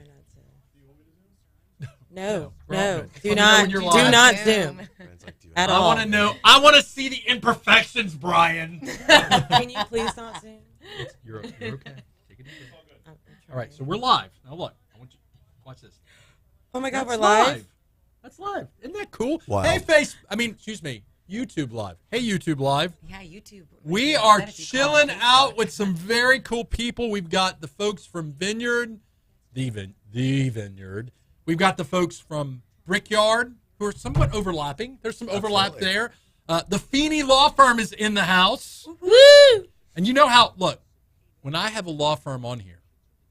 try not to. No. Do not zoom. At I all. want to know. I want to see the imperfections, Brian. Can you please not zoom? You're okay. Take it easy. All right, so we're live. Now look, I want you to watch this. Oh my God, That's we're live. That's live. Isn't that cool? Wow. Hey, excuse me, YouTube Live. Hey, YouTube Live. Yeah, YouTube. We are chilling out with some very cool people. We've got the folks from Vineyard, the Vineyard. We've got the folks from Brickyard, who are somewhat overlapping. There's some overlap there. The Fini Law Firm is in the house. Woo! And you know how, look, when I have a law firm on here,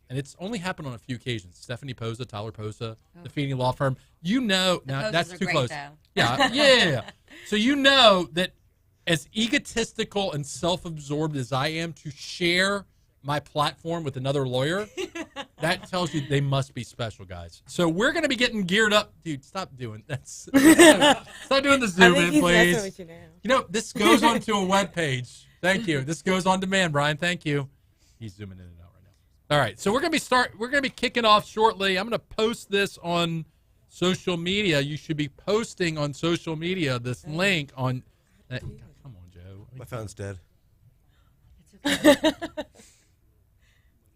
and it's only happened on a few occasions, Stephanie Posa, Tyler Posa, the Fini Law Firm, you know, now that's too close. Yeah. So you know that as egotistical and self-absorbed as I am to share my platform with another lawyer, that tells you they must be special, guys. So we're going to be getting geared up. Dude, stop doing that. Stop doing the zoom in, please. You know, this goes onto a web page. Thank you. This goes on demand, Brian. Thank you. He's zooming in and out right now. All right, so we're going to be kicking off shortly. I'm going to post this on social media. You should be posting on social media this link on come on, Joe. My phone's dead. It's okay.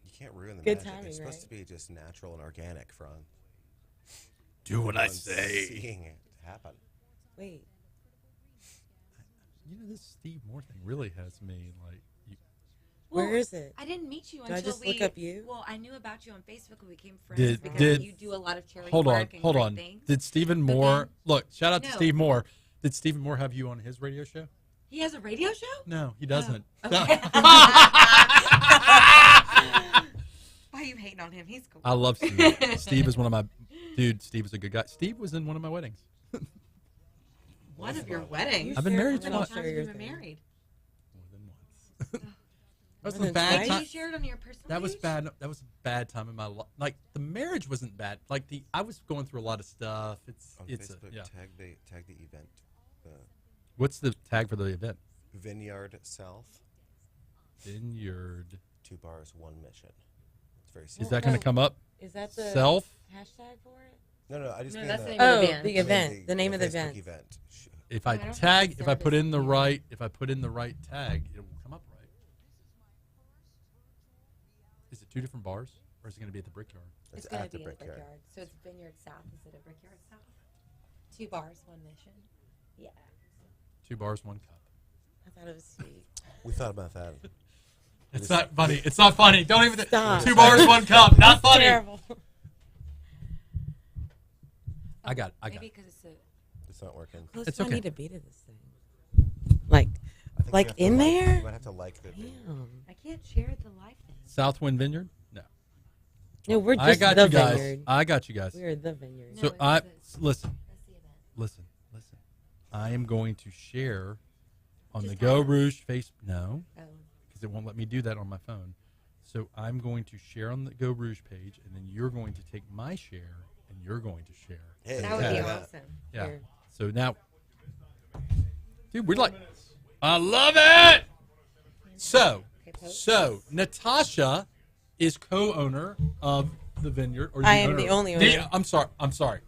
You can't ruin the Good magic. timing, It's supposed right? to be just natural and organic, Franz. Do what I Everyone's say. Seeing it happen. Wait. You know, this Steve Moore thing really has me like. Where is it? I didn't meet you Do I until just look up you? Well, I knew about you on Facebook when we became friends because you do a lot of charity Hold work and great on. things. Did Stephen But Moore then- look? Shout out to No. Steve Moore. Did Stephen Moore have you on his radio show? He has a radio show? No, he doesn't. Okay. Why are you hating on him? He's cool. I love Steve. Steve is one of my Steve is a good guy. Steve was in one of my weddings. One of your weddings? I've been married How many twice. times have you been married? More than once. That was More a than bad twice? Did time. you share it on your personal That was page? bad. That was a bad time in my life. Like the marriage wasn't bad. Like I was going through a lot of stuff. On It's Facebook, yeah. tag the event. What's the tag for the event? Vineyard South, Vineyard. 2 bars, 1 mission. It's very Is simple. that going to come up? Is that the Self? hashtag for it? No, I just No, mean that's the, the name of Oh, the event. the event. The name of the Facebook event. If I I don't tag, think if I put service in the is right, tag, it will come up right. Is it 2 different bars, or is it going to be at the Brickyard? It's It's going at to the be at Brickyard. Brickyard. So it's Vineyard South instead of Brickyard South. 2 bars, 1 mission. Yeah. 2 bars, 1 cup. I thought it was sweet. We thought about that. It's not funny. It's not funny. Don't even. Stop. 2 bars, 1 cup. Not funny. Terrible. I got it. Maybe because it's a... It's not working. Close It's do I okay. need to be to this thing? Like I think Like you have to in there? You might have to like the thing. Damn. I can't share the live thing. Southwind Vineyard? No. No, we're just I got the you guys. vineyard. I got you guys. We're the vineyard. No, So it's listen. That's the event. Listen. I am going to share on Just the Geaux tag us. Rouge face. No, Oh. because it won't let me do that on my phone. So I'm going to share on the Geaux Rouge page, and then you're going to take my share, and you're going to share. Hey, That would be Yeah. awesome. Yeah. Here. So now, dude, we're like, I love it. So Natasha is co-owner of the vineyard. Or I am the only owner. I'm sorry.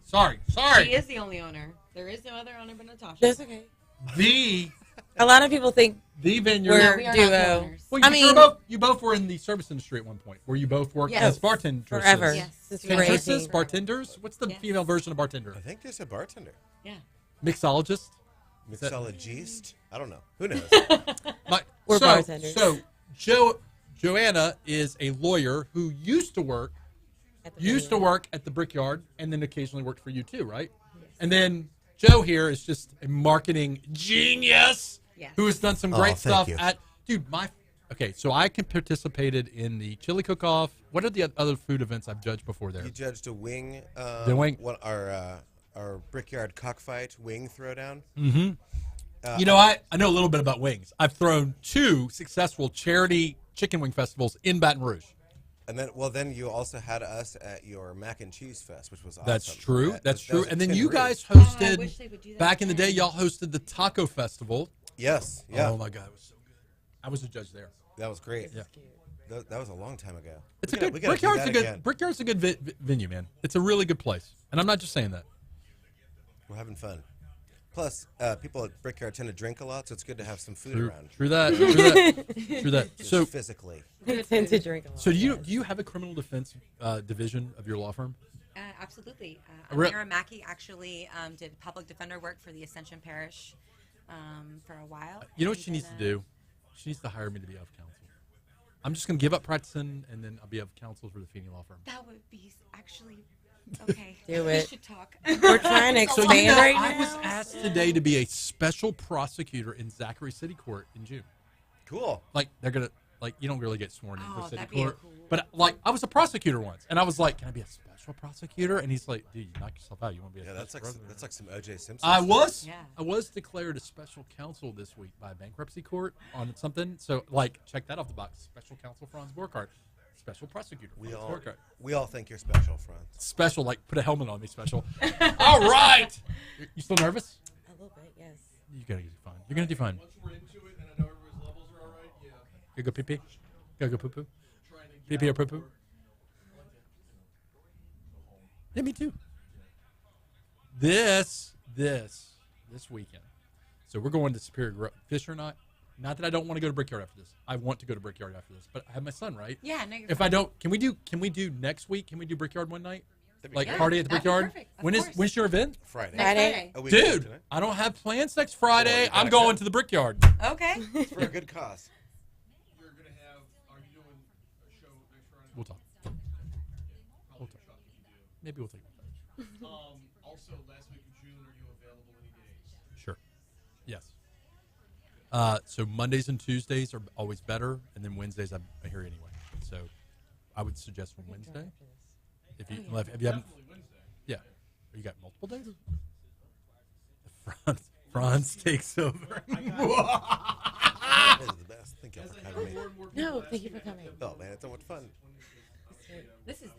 Sorry. She is the only owner. There is no other owner but Natasha. That's okay. The A lot of people think vineyard. We're we are duo. not co-owners. Well, I you mean- you both were in the service industry at one point, where you both worked Yes. as bartenders. forever. Yes. Since Yeah. we were Waitresses, 18. bartenders. What's the Yes. female version of bartender? I think there's a bartender. Yeah. Mixologist. Mixologist? I don't know. Who knows? We're so, bartenders. So Johanna is a lawyer who used to work At the at vineyard. the Brickyard, and then occasionally worked for you too, right? And then Joe here is just a marketing genius Yes. who has done some Oh, great thank stuff you. Okay, so I participated in the chili cook-off. What are the other food events I've judged before there? You judged a wing. The wing. What our Brickyard cockfight wing throwdown. You know, I know a little bit about wings. I've thrown 2 successful charity chicken wing festivals in Baton Rouge. And then you also had us at your mac and cheese fest, which was awesome. That's true. That That's was true. at And then Tin you Roost. guys Oh, I hosted wish they would do that back in the day. again. Y'all hosted the taco festival. Yes. Yeah. Oh my God, it was so good. I was a judge there. That was great. Yeah. That was a long time ago. It's Brickyard's a good venue, man. It's a really good place, and I'm not just saying that. We're having fun. Plus, people at Brickyard tend to drink a lot, so it's good to have some food around. True that. Just So physically. They tend to drink a lot. So do you have a criminal defense division of your law firm? Absolutely. Amira Mackey actually did public defender work for the Ascension Parish for a while. You know what she needs to do? She needs to hire me to be of counsel. I'm just going to give up practicing, and then I'll be of counsel for the Fini law firm. That would be actually okay. Do We it. should talk. We're trying to So expand right now. I was asked today to be a special prosecutor in Zachary City Court in June. Cool. Like they're gonna you don't really get sworn in for city that'd be court, cool. but I was a prosecutor once, and I was like, "Can I be a special prosecutor?" And he's like, "Dude, you knock yourself out. You want to be a Yeah, special prosecutor?" that's like some O.J. Simpson. I was. Yeah. I was declared a special counsel this week by a bankruptcy court on something. So, check that off the box. Special counsel Franz Bucari. Special prosecutor Franz Bucari. We all think you're special, Franz. Special, put a helmet on me, special. All right. You still nervous? A little bit, yes. You're going to do fine. You're going to do fine. Once we're into it and I know everybody's levels are all right, yeah. You go pee-pee? Go poo-poo? Pee-pee or poo-poo? Yeah, me too. This weekend. So we're going to Superior Grove. Fish or not? Not that I don't want to go to Brickyard after this. I want to go to Brickyard after this, but I have my son, right? Yeah, no, you're If fine. I don't, can we do next week? Can we do Brickyard one night? Yeah, Party at the that'd be Brickyard? perfect. Of When's course. your event? Friday. Friday. A week ago Dude, tonight. I don't have plans next Friday. you gotta I'm going go. to the Brickyard. Okay. For a good cause. You're going to have, are you doing a show next Friday? We'll talk. Probably a shot that you Maybe we'll take it. do. Also, last week of June, are you available any days? Sure. Yes. So Mondays and Tuesdays are always better, and then Wednesdays I'm here anyway. So I would suggest for Wednesday. If you haven't, Definitely Wednesday. yeah, you got multiple days. Franz takes over. This is the best. Thank you for having me. No, thank you for coming. Oh, man, it's so much fun.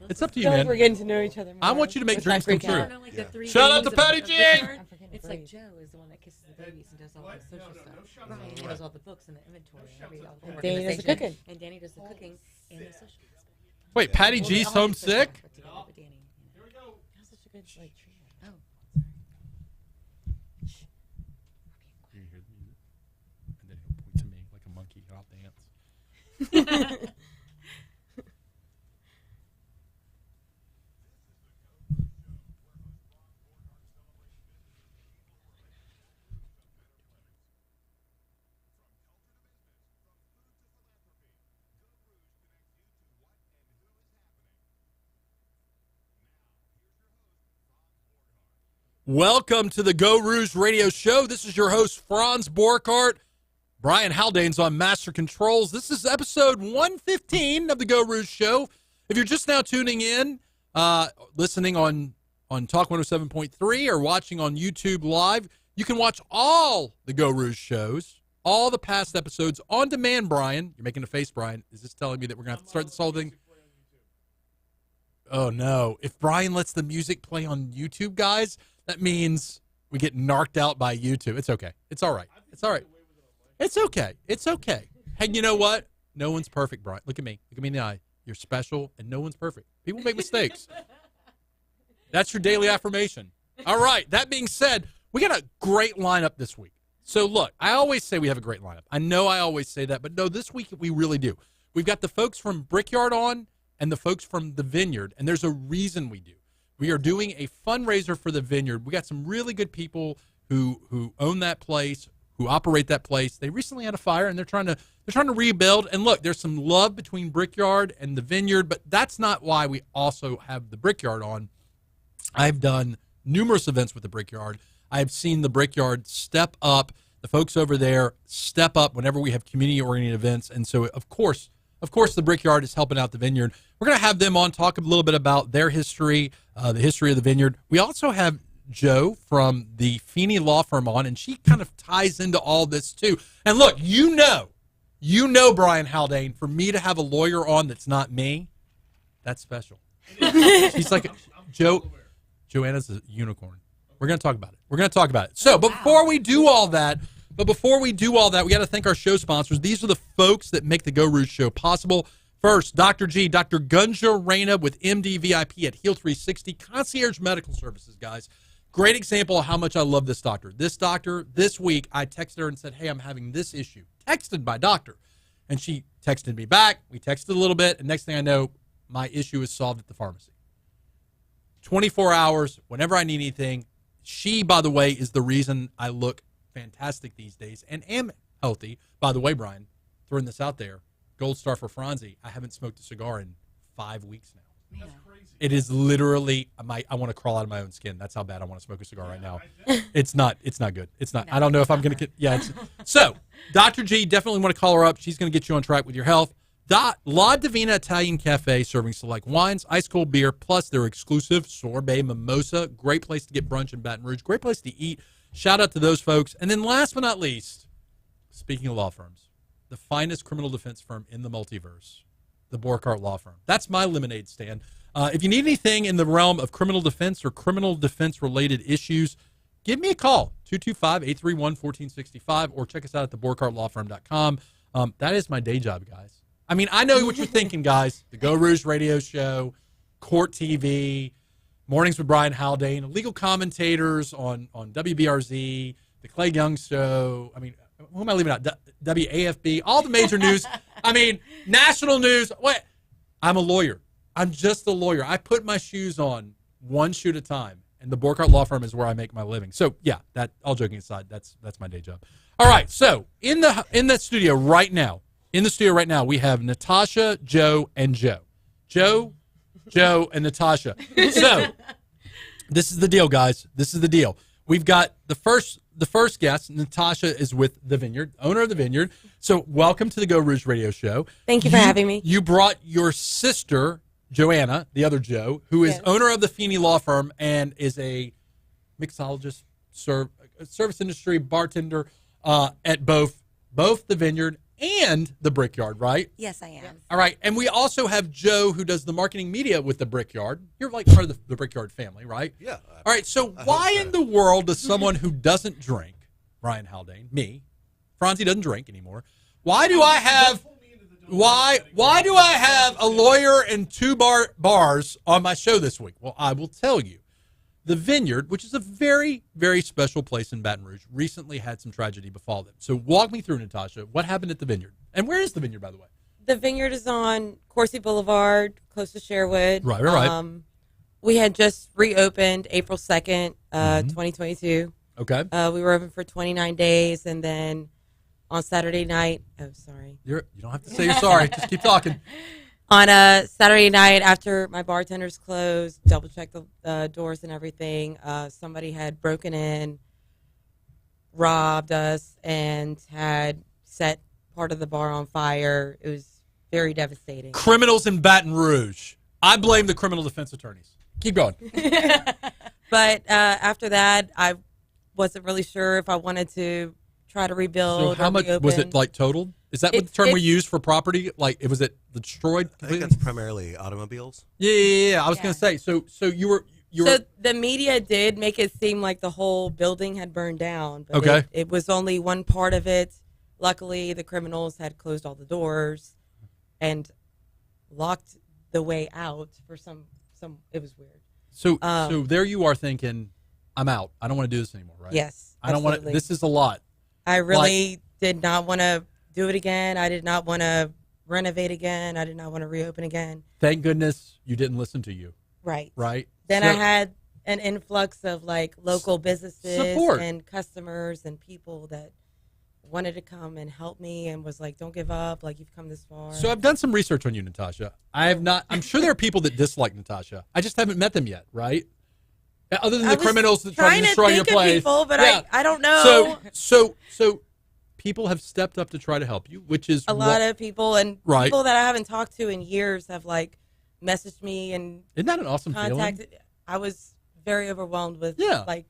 It's up to I you, feel like man. we're getting to know each other more. I want you to make Let's not dreams come freak out. true. Like Yeah. the three Shout out days to Patty of G! Brickyard. I'm freaking It's like brave. Joe is the one that kisses the babies and does all What? the social No, stuff. shut Ryan up. does all the books and the inventory. All the homework Danny and does the station. cooking. And Danny does the cooking and the social stuff. Wait, Patty Well, G's they all home do social sick? stuff together, but Danny, Here we go. That's such a good trio. Oh. You hear the music, and then he'll point to me like a monkey, and I'll dance. Welcome to the Geaux Rouge Radio Show. This is your host, Franz Borchardt. Brian Haldane's on Master Controls. This is episode 115 of the Geaux Rouge Show. If you're just now tuning in, listening on Talk 107.3 or watching on YouTube Live, you can watch all the Geaux Rouge shows, all the past episodes on demand, Brian. You're making a face, Brian. Is this telling me that we're going to have to start this whole thing? Oh, no. If Brian lets the music play on YouTube, guys, that means we get narked out by YouTube. It's okay. It's all right. It's all right. It's okay. It's okay. Hey, you know what? No one's perfect, Brian. Look at me. Look at me in the eye. You're special, and no one's perfect. People make mistakes. That's your daily affirmation. All right. That being said, we got a great lineup this week. So, look, I always say we have a great lineup. I know I always say that, but no, this week we really do. We've got the folks from Brickyard on and the folks from the Vineyard, and there's a reason we do. We are doing a fundraiser for the Vineyard. We got some really good people who own that place, who operate that place. They recently had a fire, and they're trying to rebuild. And look, there's some love between Brickyard and the Vineyard, but that's not why we also have the Brickyard on. I've done numerous events with the Brickyard. I've seen the Brickyard step up. The folks over there step up whenever we have community-oriented events. And so, of course, the Brickyard is helping out the Vineyard. We're going to have them on, talk a little bit about their history, the history of the Vineyard. We also have Joe from the Fini law firm on, and she kind of ties into all this too. And look, you know, Brian Haldane, for me to have a lawyer on that's not me, that's special. She's like, Joanna's a unicorn. We're going to talk about it. So, but before we do all that, we got to thank our show sponsors. These are the folks that make the Geaux Rouge Show possible. First, Dr. G, Dr. Gunja Reyna with MD VIP at Heal 360 Concierge Medical Services, guys. Great example of how much I love this doctor. This doctor, this week, I texted her and said, hey, I'm having this issue. Texted my doctor. And she texted me back. We texted a little bit. And next thing I know, my issue is solved at the pharmacy. 24 hours, whenever I need anything. She, by the way, is the reason I look fantastic these days and am healthy. By the way, Brian, throwing this out there, gold star for Franzi. I haven't smoked a cigar in 5 weeks now. That's crazy. It is literally, I want to crawl out of my own skin. That's how bad I want to smoke a cigar right now. It's not good. It's not. I don't know if I'm going to get, So, Dr. G, definitely want to call her up. She's going to get you on track with your health. La Divina Italian Cafe, serving select wines, ice cold beer, plus their exclusive sorbet mimosa. Great place to get brunch in Baton Rouge. Great place to eat. Shout out to those folks. And then last but not least, speaking of law firms, the finest criminal defense firm in the multiverse, the Borkart Law Firm. That's my lemonade stand. If you need anything in the realm of criminal defense or criminal defense-related issues, give me a call, 225-831-1465, or check us out at theborkartlawfirm.com. That is my day job, guys. I mean, I know what you're thinking, guys. The Geaux Rouge Radio Show, Court TV, Mornings with Brian Haldane, legal commentators on WBRZ, The Clay Young Show. I mean, who am I leaving out? WAFB, all the major news. I mean, national news. What? I'm a lawyer. I'm just a lawyer. I put my shoes on one shoe at a time, and the Borkart Law Firm is where I make my living. So, yeah, that all joking aside, that's my day job. All right, so in the studio right now, we have Natasha, Joe, and Joe. Joe, and Natasha. So, this is the deal, guys. This is the deal. We've got the first guest. Natasha is with The Vineyard, owner of The Vineyard. So, welcome to the Geaux Rouge Radio Show. Thank you for having me. You brought your sister, Johanna, the other Joe, who is owner of the Fini Law Firm and is a mixologist, service industry bartender at both The Vineyard and the Brickyard, right? Yes, I am. All right. And we also have Joe, who does the marketing media with the Brickyard. You're like part of the Brickyard family, right? Yeah. All right. So why in the world does someone who doesn't drink, Brian Haldane, me, Franzi doesn't drink anymore, why do I have a lawyer and two bars on my show this week? Well, I will tell you. The Vineyard, which is a very, very special place in Baton Rouge, recently had some tragedy befall them. So walk me through, Natasha. What happened at the Vineyard? And where is the Vineyard, by the way? The Vineyard is on Coursey Boulevard, close to Sherwood. Right. We had just reopened April 2nd, 2022. Okay. We were open for 29 days, and then on Saturday night, You don't have to say you're sorry. Just keep talking. On a Saturday night after my bartenders closed, double-checked the doors and everything, somebody had broken in, robbed us, and had set part of the bar on fire. It was very devastating. Criminals in Baton Rouge. I blame the criminal defense attorneys. Keep going. But after that, I wasn't really sure if I wanted to try to rebuild. So how much was it like totaled? Is that what the term we use for property? Like, was it destroyed completely? I think that's primarily automobiles. Yeah. I was going to say. So you were. So the media did make it seem like the whole building had burned down. But okay. It was only one part of it. Luckily, the criminals had closed all the doors and locked the way out for some. It was weird. So there you are thinking, I'm out. I don't want to do this anymore, right? Yes. I don't want to. This is a lot. I really did not want to do it again. I did not want to renovate again. I did not want to reopen again. Thank goodness you didn't listen to you. Right. So, Then I had an influx of like local businesses support. And customers and people that wanted to come and help me and was like, don't give up. Like, you've come this far. So I've done some research on you, Natasha. I have not. I'm sure there are people that dislike Natasha. I just haven't met them yet, right? Other than the criminals that try to destroy your place. People, but I don't know. So people have stepped up to try to help you, which is a lot of people, and right. people that I haven't talked to in years have like messaged me and isn't that an awesome contacted. feeling? I was very overwhelmed with like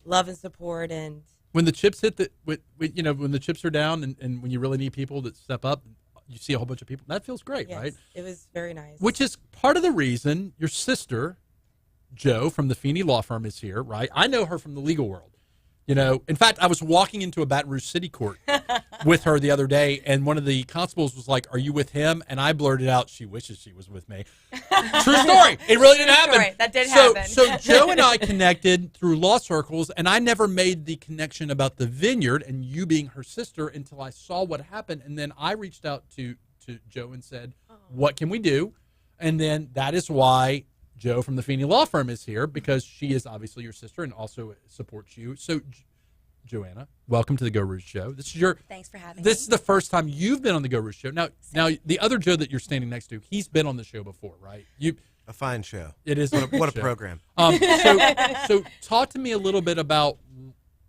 love and support, and when the chips hit when the chips are down and when you really need people that step up, you see a whole bunch of people. That feels great, right? It was very nice. Which is part of the reason your sister, Joe from the Fini Law Firm, is here, right? I know her from the legal world. You know, in fact, I was walking into a Baton Rouge City Court with her the other day, and one of the constables was like, "Are you with him?" And I blurted out, "She wishes she was with me." True story. It really didn't happen. Story. That did happen. So Joe and I connected through law circles, and I never made the connection about the vineyard and you being her sister until I saw what happened. And then I reached out to Joe and said, "What can we do?" And then that is why Joe from the Fini Law Firm is here, because she is obviously your sister and also supports you. So, Johanna, welcome to the Geaux Rouge Show. This is your. Thanks for having me. This is the first time you've been on the Geaux Rouge Show. Now, the other Joe that you're standing next to, he's been on the show before, right? A fine show. It is What a program. So talk to me a little bit about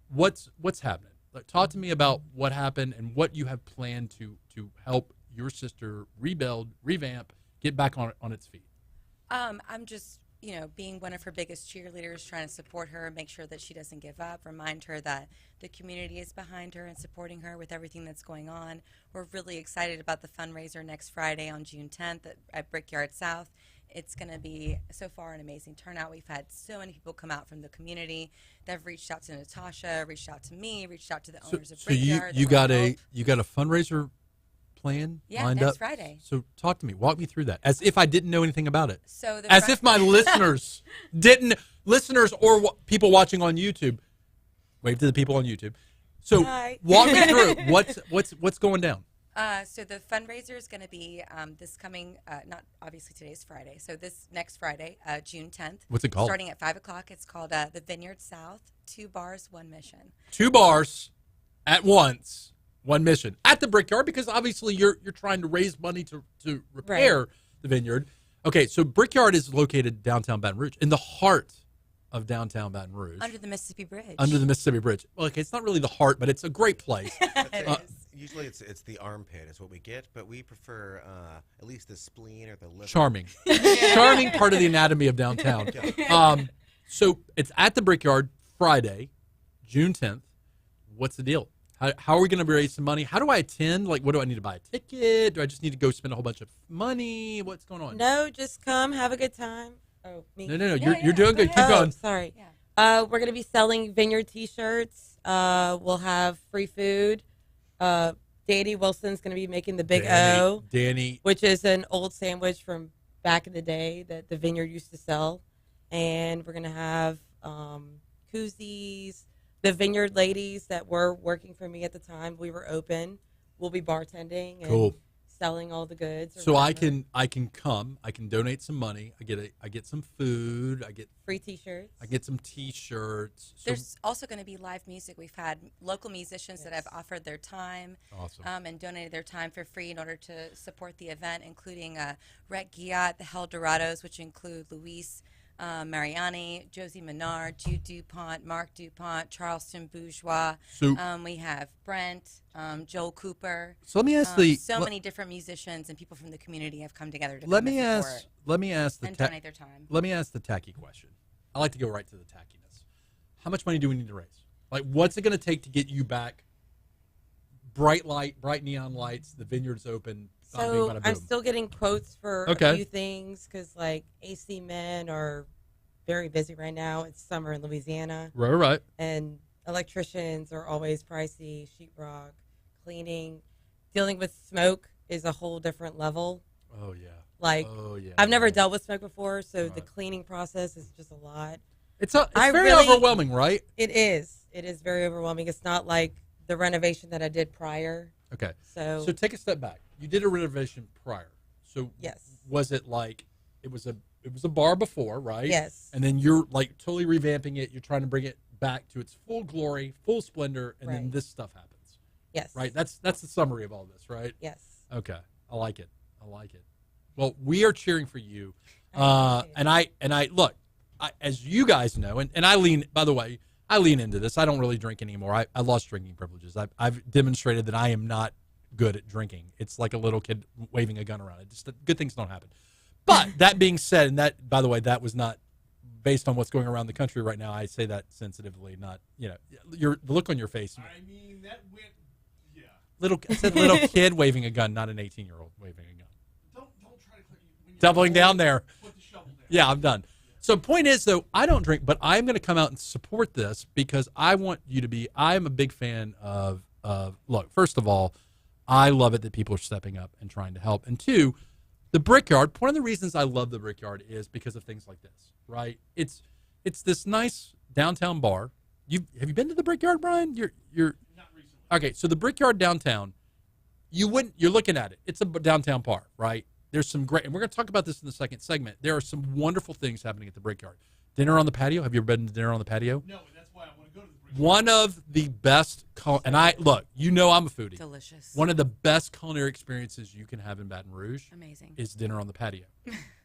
what's happening. Like, talk to me about what happened and what you have planned to help your sister rebuild, revamp, get back on its feet. I'm just, being one of her biggest cheerleaders, trying to support her, make sure that she doesn't give up, remind her that the community is behind her and supporting her with everything that's going on. We're really excited about the fundraiser next Friday on June 10th at Brickyard South. It's going to be, so far, an amazing turnout. We've had so many people come out from the community. They've reached out to Natasha, reached out to me, reached out to the owners of Brickyard. So you got a fundraiser plan lined next up? Friday. So talk to me. Walk me through that. As if I didn't know anything about it. So if my listeners or people watching on YouTube. Wave to the people on YouTube. So Hi. Walk me through what's going down. So the fundraiser is going to be this coming, not obviously today's Friday. So this next Friday, June 10th. What's it called? Starting at 5 o'clock. It's called the Vineyard South, 2 bars, 1 mission. 2 bars at once, 1 mission at the Brickyard, because obviously you're trying to raise money to repair the vineyard. Okay, so Brickyard is located downtown Baton Rouge, in the heart of downtown Baton Rouge. Under the Mississippi Bridge. Under the Mississippi Bridge. Well, okay, it's not really the heart, but it's a great place. Usually it's the armpit is what we get, but we prefer at least the spleen or the liver. Charming. Charming part of the anatomy of downtown. So it's at the Brickyard Friday, June 10th. What's the deal? How are we going to raise some money? How do I attend? Like, what do I need to buy a ticket? Do I just need to go spend a whole bunch of money? What's going on? No, just come, have a good time. Oh, me. No. You're doing good. Keep going. Sorry. Yeah. We're going to be selling vineyard T-shirts. We'll have free food. Danny Wilson's going to be making the Big O. Danny. Which is an old sandwich from back in the day that the vineyard used to sell. And we're going to have koozies. The vineyard ladies that were working for me at the time, we were open. We'll be bartending and selling all the goods. So I can come. I can donate some money. I get some food. I get free T-shirts. I get some T-shirts. There's also going to be live music. We've had local musicians that have offered their time, and donated their time for free in order to support the event, including Rhett Guillat, the Hell Dorados, which include Luis Mariani, Josie Menard, Jude DuPont, Mark DuPont, Charleston Bourgeois. So, we have Brent, Joel Cooper. So let me ask many different musicians and people from the community have come together to let me ask donate their time. Let me ask the tacky question. I like to go right to the tackiness. How much money do we need to raise? Like, what's it going to take to get you back? Bright neon lights. The vineyard's open. So I'm still getting quotes for a few things because, like, AC men are very busy right now. It's summer in Louisiana. Right. And electricians are always pricey. Sheetrock, cleaning, dealing with smoke is a whole different level. Oh, yeah. I've never dealt with smoke before, so the cleaning process is just a lot. It's very overwhelming, right? It is. It is very overwhelming. It's not like the renovation that I did prior. Okay. So take a step back. You did a renovation prior. So yes. Was it like it was a bar before, right? Yes. And then you're like totally revamping it. You're trying to bring it back to its full glory, full splendor, and then this stuff happens. Yes. Right? That's the summary of all this, right? Yes. Okay. I like it. Well, we are cheering for you. And I look, as you guys know, and I lean into this. I don't really drink anymore. I lost drinking privileges. I've demonstrated that I am not good at drinking. It's like a little kid waving a gun around. Good things don't happen. But that being said, and that, by the way, that was not based on what's going around the country right now. I say that sensitively, not, the look on your face. I mean, that went, yeah. Little kid waving a gun, not an 18-year-old waving a gun. Don't try to when Doubling down there. Put the shovel down. Yeah, I'm done. So point is, though, I don't drink, but I'm going to come out and support this because I want you to be. I'm a big fan of. Look, first of all, I love it that people are stepping up and trying to help, and two, the Brickyard. One of the reasons I love the Brickyard is because of things like this, right? It's this nice downtown bar. Have you been to the Brickyard, Brian? You're Not recently. okay. So the Brickyard downtown, you're looking at it. It's a downtown bar, right? There's some great, and we're going to talk about this in the second segment. There are some wonderful things happening at the Brickyard. Dinner on the patio. Have you ever been to dinner on the patio? No, and that's why I want to go to the Brickyard. One of the best, and I'm a foodie. Delicious. One of the best culinary experiences you can have in Baton Rouge Amazing. is dinner on the patio,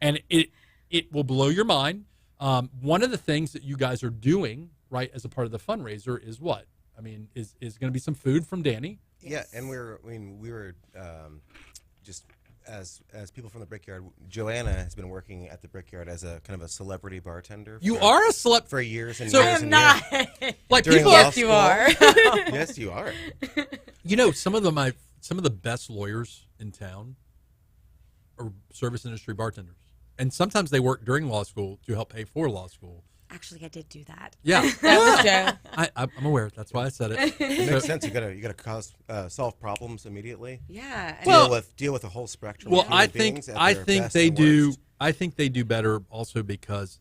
and it will blow your mind. One of the things that you guys are doing, right, as a part of the fundraiser is what? I mean, is going to be some food from Danny. Yeah, and we were just as people from the Brickyard. Johanna has been working at the Brickyard as a kind of a celebrity bartender. You are a celeb for years and So- years I I am and not. years. like During people. law Yes, you school. are. Yes, you are. You know, some of the best lawyers in town are service industry bartenders, and sometimes they work during law school to help pay for law school. Actually, I did do that. Yeah, That was Joe. I'm aware. That's why I said it. It So- makes sense. You gotta solve problems immediately. Yeah. and Well- Deal with the whole spectrum. Well, of human beings at their best they and do. worst. I think they do better also because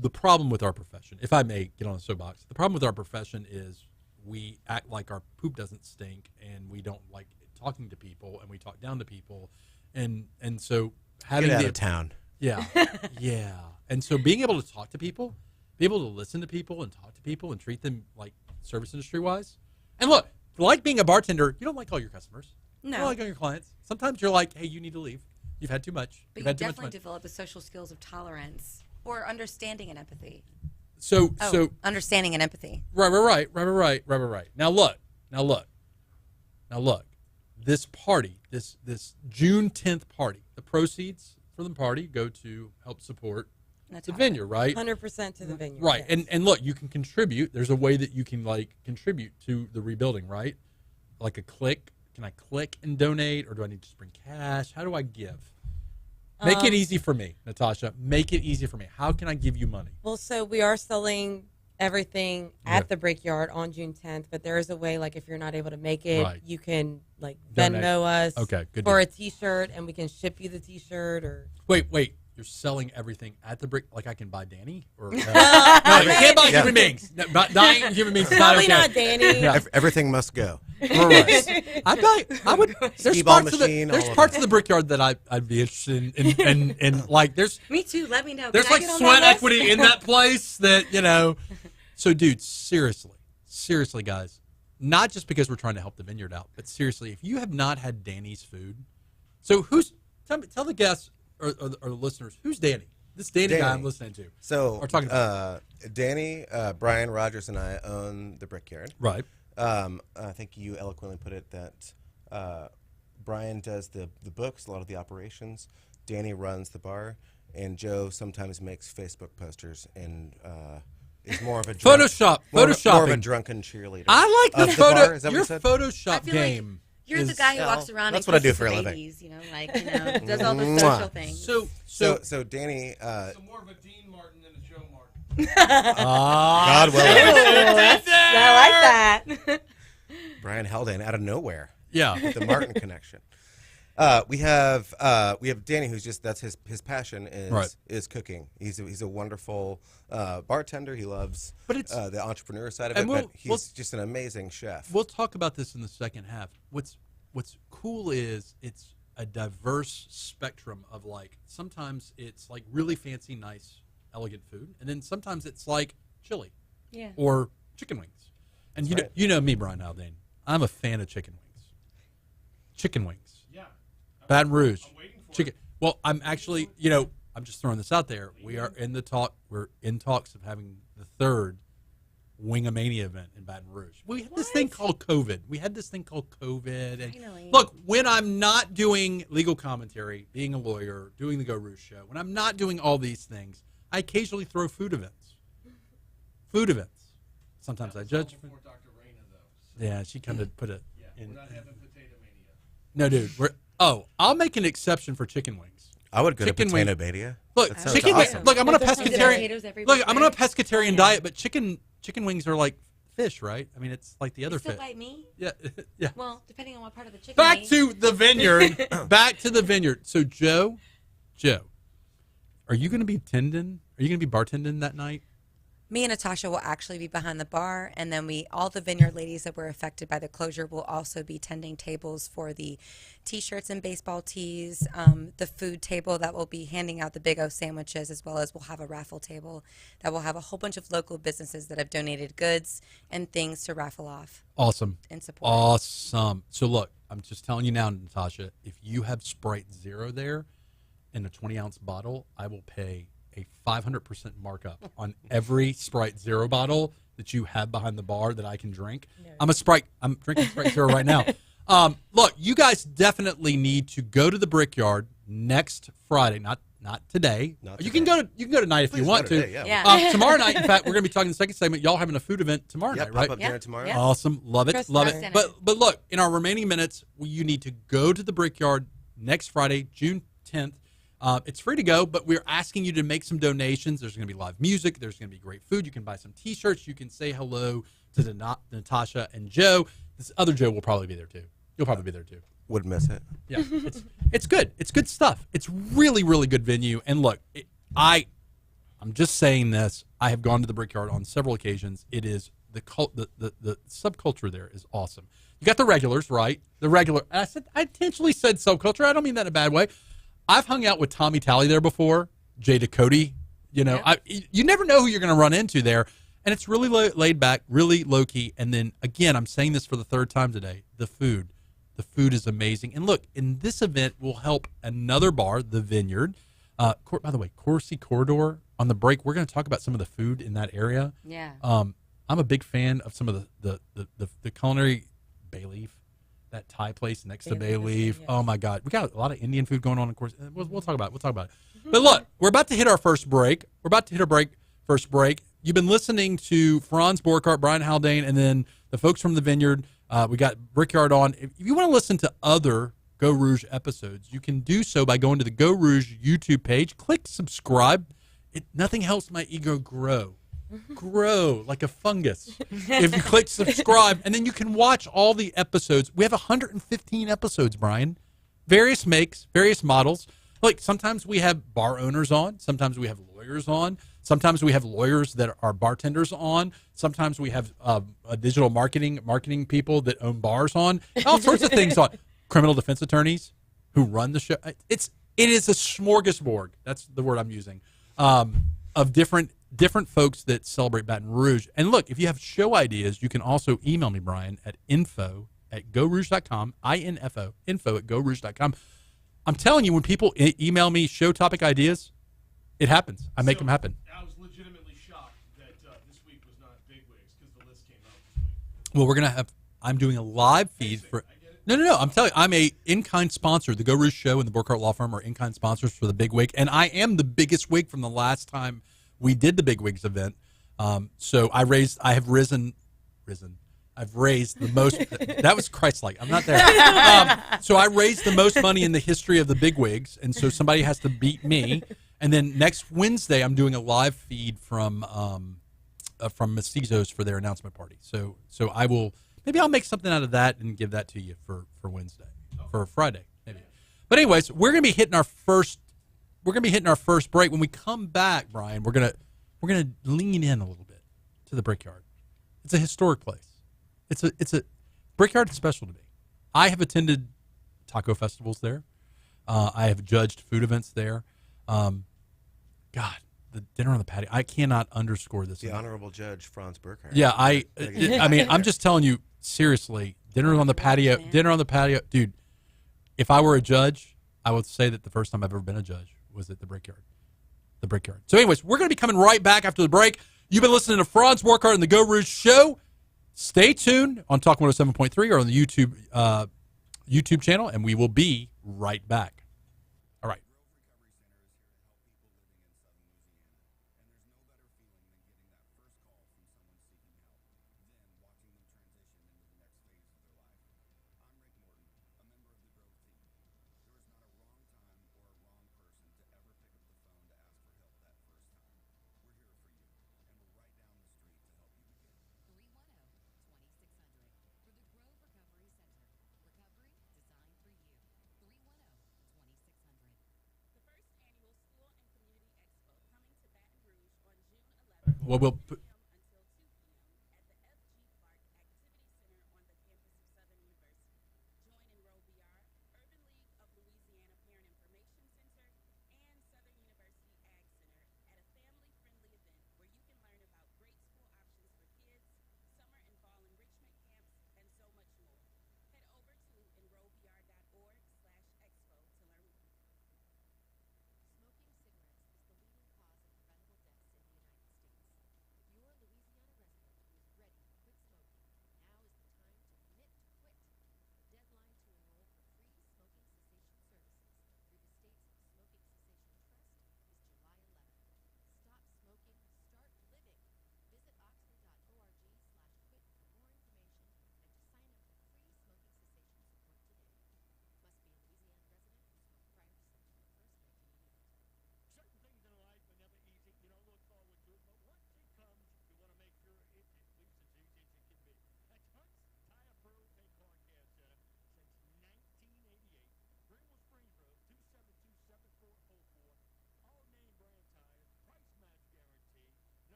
the problem with our profession, if I may get on a soapbox, the problem with our profession is we act like our poop doesn't stink, and we don't like talking to people, and we talk down to people, and so having Get out the of town. yeah, yeah, and so being able to talk to people, be able to listen to people and talk to people and treat them like service industry wise, and look, like being a bartender, you don't like all your customers. You No. don't like all your clients. Sometimes you're like, hey, you need to leave. You've had too much. But You've you had too much definitely money. develop the social skills of tolerance or understanding and empathy. So Understanding and empathy. right. Now look. This party, this June 10th party, the proceeds from the party go to help support the vineyard, right? 100% to the vineyard. Right. yes. And look, you can contribute. There's a way that you can contribute to the rebuilding, right? Like a click. Can I click and donate, or do I need to just bring cash? How do I give? Make it easy for me, Natasha. Make it easy for me. How can I give you money? Well, so we are selling everything at the Brickyard on June 10th, but there is a way, like if you're not able to make it, Right. you can like Donate. Venmo us Okay, good for deal. a T-shirt, and we can ship you the T-shirt. Or Wait. You're selling everything at the brick? Like I can buy Danny? Or no, you can't buy human beings. No, dying human beings is not probably okay. not Danny. Yeah. Everything must go. Right. I would. There's Skee-ball parts machine, there's all of parts it. of the Brickyard that I'd be interested in, and like there's Me too. Let me know. there's Can I like get on sweat that list? equity in that place that So, dude, seriously, guys, not just because we're trying to help the vineyard out, but seriously, if you have not had Danny's food, so tell the guests or the listeners, who's Danny? This Danny guy I'm listening to. So, Or talking about. Danny, Brian Rogers, and I own the Brickyard. Right. I think you eloquently put it that Brian does the books, a lot of the operations. Danny runs the bar, and Joe sometimes makes Facebook posters and is more of a Photoshop. more of a Photoshopping. drunken cheerleader. I like the Of the bar? photo. Is that what Your you said? Photoshop I feel like game. You're the guy who walks around that's and what I do kisses for a the living. babies, does all the social things. So Danny, So more of a Dean Martin than a Joe Martin. God willing, I like that. Brian Haldane out of nowhere. Yeah. The Martin connection. We have Danny, who's just that's his passion is cooking. He's a wonderful bartender. He loves But it's- the entrepreneur side of and it. we'll- But he's just an amazing chef. We'll talk about this in the second half. What's cool is it's a diverse spectrum of like sometimes it's like really fancy, nice, elegant food, and then sometimes it's like chili, Yeah. or chicken wings. And That's right. you know me, Brian Haldane. I'm a fan of chicken wings. Chicken wings. Yeah. Baton Rouge. I'm waiting for Chicken. Well, I'm actually, I'm just throwing this out there. We're in talks of having the third Wingomania event in Baton Rouge. We had this thing called COVID. And Finally. look, when I'm not doing legal commentary, being a lawyer, doing the Geaux Rouge Show, when I'm not doing all these things, I occasionally throw food events. Sometimes I judge. Before Dr. Raina, though. So, Yeah, she kind of put it yeah, in. we're not having potato mania. No, dude. I'll make an exception for chicken wings. I would go chicken to wing. Potato Mania. Look, That sounds chicken awesome. wing. Look, I'm on a There's some pescatarian. potatoes every Look, I'm on a day. pescatarian Yeah. diet, but chicken wings are like fish, right? I mean, it's like the other You still fish. bite me? Yeah, yeah. Well, depending on what part of the chicken. Back you eat. to the vineyard. Back to the vineyard. So, Joe, are you going to be tending? Are you going to be bartending that night? Me and Natasha will actually be behind the bar, and then all the vineyard ladies that were affected by the closure will also be tending tables for the T-shirts and baseball tees, the food table that will be handing out the Big O sandwiches, as well as we'll have a raffle table that will have a whole bunch of local businesses that have donated goods and things to raffle off. Awesome. And support. Awesome. So, look, I'm just telling you now, Natasha, if you have Sprite Zero there in a 20-ounce bottle, I will pay a 500% markup on every Sprite Zero bottle that you have behind the bar that I can drink. No. I'm drinking Sprite Zero right now. Look, you guys definitely need to go to the Brickyard next Friday. Not today. You can go tonight if you want to. Today, yeah. Tomorrow night, in fact, we're going to be talking in the second segment. Y'all having a food event tomorrow night, right? Pop-up dinner tomorrow. Yeah. Awesome. Love it. Christmas Love dinner. it. But look, in our remaining minutes, you need to go to the Brickyard next Friday, June 10th. It's free to go, but we're asking you to make some donations. There's going to be live music. There's going to be great food. You can buy some T-shirts. You can say hello to Natasha and Joe. This other Joe will probably be there, too. You'll probably be there, too. Wouldn't miss it. Yeah, it's good. It's good stuff. It's really, really good venue. And look, I'm just saying this. I have gone to the Brickyard on several occasions. It is the subculture there is awesome. You got the regulars, right? The regular. I intentionally said subculture. I don't mean that in a bad way. I've hung out with Tommy Talley there before. Jay Ducote. You know, you never know who you're going to run into there. And it's really laid back, really low key. And then again, I'm saying this for the third time today. The food. The food is amazing. And look, in this event, we'll help another bar, The Vineyard. By the way, Corsi Corridor. On the break, we're going to talk about some of the food in that area. Yeah. I'm a big fan of some of the culinary Bay Leaf, that Thai place next to Bay Leaf. Yes. Oh my God, we got a lot of Indian food going on. Of course, we'll talk about it. We'll talk about it. But look, we're about to hit our first break. First break. You've been listening to Franz Borkart, Brian Haldane, and then the folks from the Vineyard. We got Brickyard on. If you want to listen to other Geaux Rouge episodes, you can do so by going to the Geaux Rouge YouTube page. Click subscribe. Nothing helps my ego grow like a fungus if you click subscribe, and then you can watch all the episodes. We have 115 episodes, Brian. Various makes, various models. Like sometimes we have bar owners on, sometimes we have lawyers on, sometimes we have lawyers that are bartenders on, sometimes we have digital marketing people that own bars on, all sorts of things on. Criminal defense attorneys who run the show. It is a smorgasbord. That's the word I'm using. Of different folks that celebrate Baton Rouge. And look, if you have show ideas, you can also email me, Brian, at info@geauxrouge.com, info@geauxrouge.com. I'm telling you, when people email me show topic ideas, it happens. I make them happen. I was legitimately shocked that this week was not Bigwigs because the list came out this week. Well, I'm doing a live feed for. No. I'm telling you, I'm a in-kind sponsor. The Geaux Rouge Show and the Borkart Law Firm are in-kind sponsors for the Big Wig, and I am the biggest wig from the last time we did the Big Wigs event. So I've raised the most. That was Christ-like. I'm not there. So I raised the most money in the history of the Big Wigs, and so somebody has to beat me. And then next Wednesday, I'm doing a live feed from Mestizos for their announcement party. So I will. Maybe I'll make something out of that and give that to you for Wednesday, for Friday, maybe. But anyways, we're gonna be hitting our first break. When we come back, Brian, we're gonna lean in a little bit to the Brickyard. It's a historic place. It's a Brickyard is special to me. I have attended taco festivals there. I have judged food events there. God, the dinner on the patio. I cannot underscore this. The honorable judge, Franz Borkart. Yeah, I mean, I'm just telling you, seriously, dinner on the patio, dude. If I were a judge, I would say that the first time I've ever been a judge was at the Brickyard. So anyways, we're going to be coming right back after the break. You've been listening to Franz Borkart and the Geaux Rouge Show. Stay tuned on Talk 107.3 or on the YouTube channel, and we will be right back. All right. Well, we'll put,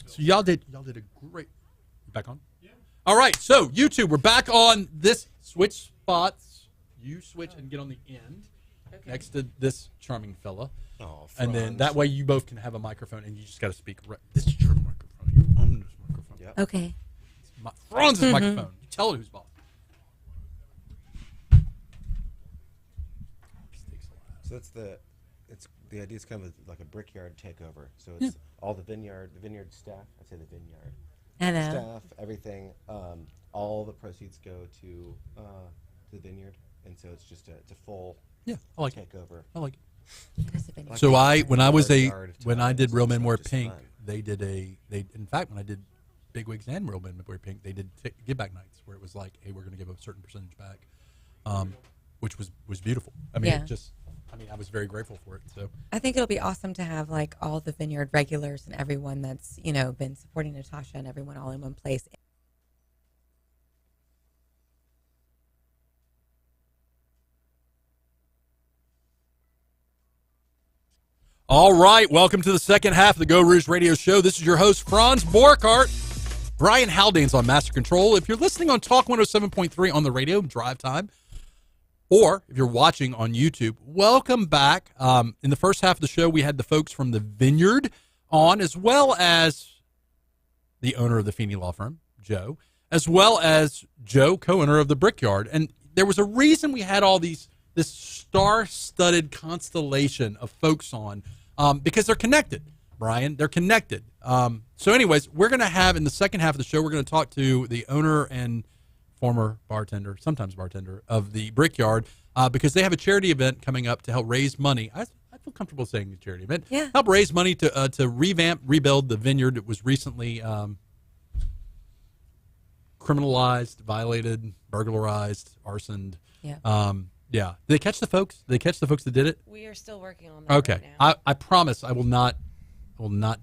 so y'all did a great. Back on? Yeah. All right, so YouTube, we're back on this. Switch spots. You switch and get on the end next to this charming fella. Oh, and then Franz. that way you both can have a microphone and you just got to speak. This is your microphone. You own this microphone. Yep. Okay. Franz's microphone. You tell it who's boss. So the idea is kind of like a brickyard takeover. So it's all the vineyard staff. I say the vineyard Hello. staff, everything. All the proceeds go to the vineyard, and so it's just it's a full I like it. takeover. I like it. That's a vineyard. So when I did It's Real Men Wear just Pink, fun. in fact when I did Bigwigs and Real Men Wear Pink, they did give back nights where it was like, hey, we're going to give a certain percentage back, which was beautiful. I mean, I was very grateful for it. So I think it'll be awesome to have like all the vineyard regulars and everyone that's been supporting Natasha and everyone all in one place. all right, welcome to the second half of the Geaux Rouge Radio Show. This is your host, Franz Borkart. Brian Haldane's on Master Control. If you're listening on Talk 107.3 on the radio, drive time, or if you're watching on YouTube, welcome back. In the first half of the show, we had the folks from the Vineyard on, as well as the owner of the Fini Law Firm, Joe, as well as Joe, co-owner of the Brickyard. And there was a reason we had all this star-studded constellation of folks on, because they're connected, Brian. They're connected. So anyways, we're going to have, in the second half of the show, we're going to talk to the owner and former bartender, sometimes bartender, of the Brickyard, because they have a charity event coming up to help raise money. I feel comfortable saying a charity event. Yeah. Help raise money to rebuild the vineyard. It was recently criminalized, violated, burglarized, arsoned. Yeah. Yeah. Did they catch the folks? Did they catch the folks that did it? We are still working on that Okay. right now. I promise I will not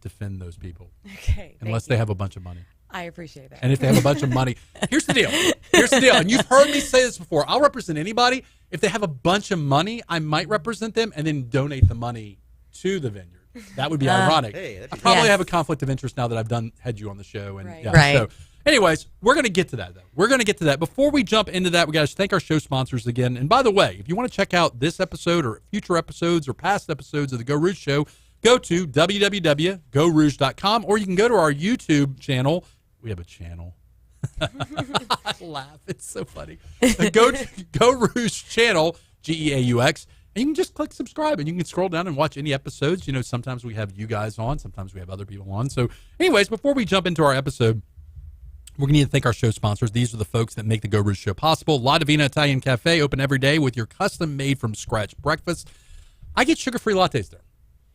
defend those people Okay. unless they have a bunch of money. I appreciate that. And if they have a bunch of money, here's the deal. And you've heard me say this before. I'll represent anybody. If they have a bunch of money, I might represent them and then donate the money to the vineyard. That would be ironic. Hey, I probably have a conflict of interest now that I've had you on the show. And Right. yeah, so anyways, we're going to get to that, though. We're going to get to that. Before we jump into that, we got to thank our show sponsors again. And by the way, if you want to check out this episode or future episodes or past episodes of the Geaux Rouge Show, go to www.gauxrouge.com, or you can go to our YouTube channel. We have a channel. I laugh. It's so funny. Geaux Rouge channel, GEAUX. And you can just click subscribe, and you can scroll down and watch any episodes. You know, sometimes we have you guys on. Sometimes we have other people on. So anyways, before we jump into our episode, we're going to need to thank our show sponsors. These are the folks that make the Geaux Rouge Show possible. La Divina Italian Cafe, open every day with your custom-made from scratch breakfast. I get sugar-free lattes there.